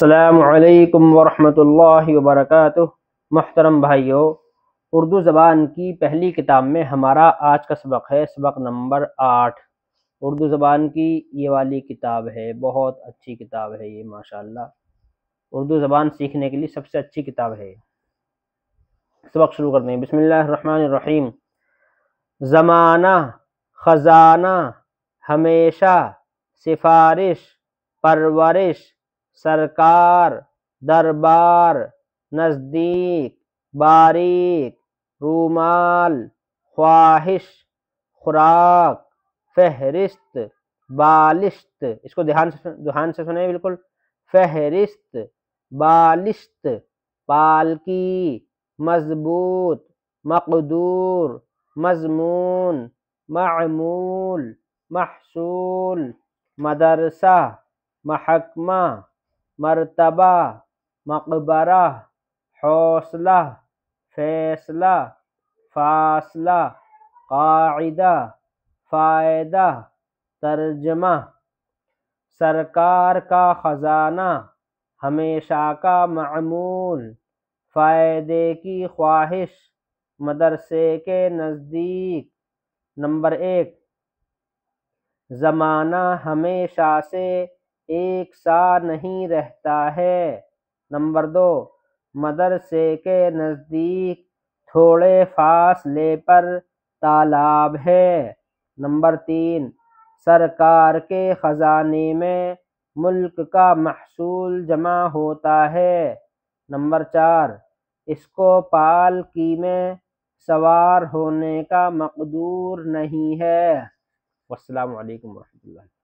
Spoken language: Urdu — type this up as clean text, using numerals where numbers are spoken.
السلام علیکم ورحمۃ اللہ وبرکاتہ۔ محترم بھائیوں، اردو زبان کی پہلی کتاب میں ہمارا آج کا سبق ہے سبق نمبر 8۔ اردو زبان کی یہ والی کتاب ہے، بہت اچھی کتاب ہے یہ، ماشاءاللہ اردو زبان سیکھنے کے لیے سب سے اچھی کتاب ہے۔ سبق شروع کرتے ہیں۔ بسم اللہ الرحمن الرحیم۔ زمانہ، خزانہ، ہمیشہ، سفارش، پرورش، سرکار، دربار، نزدیک، باریک، رومال، خواہش، خوراک، فہرست، بالشت۔ اس کو دھیان سے سنیں بالکل۔ فہرست، بالشت، پالکی، مضبوط، مقدور، مضمون، معمول، محصول، مدرسہ، محکمہ، مرتبہ، مقبرہ، حوصلہ، فیصلہ، فاصلہ، قاعدہ، فائدہ، ترجمہ۔ سرکار کا خزانہ، ہمیشہ کا معمول، فائدے کی خواہش، مدرسے کے نزدیک۔ نمبر 1، زمانہ ہمیشہ سے ایک سا نہیں رہتا ہے۔ نمبر 2، مدرسے کے نزدیک تھوڑے فاصلے پر تالاب ہے۔ نمبر 3، سرکار کے خزانے میں ملک کا محصول جمع ہوتا ہے۔ نمبر 4، اس کو پالکی میں سوار ہونے کا مقدور نہیں ہے۔ والسلام علیکم ورحمۃ اللہ۔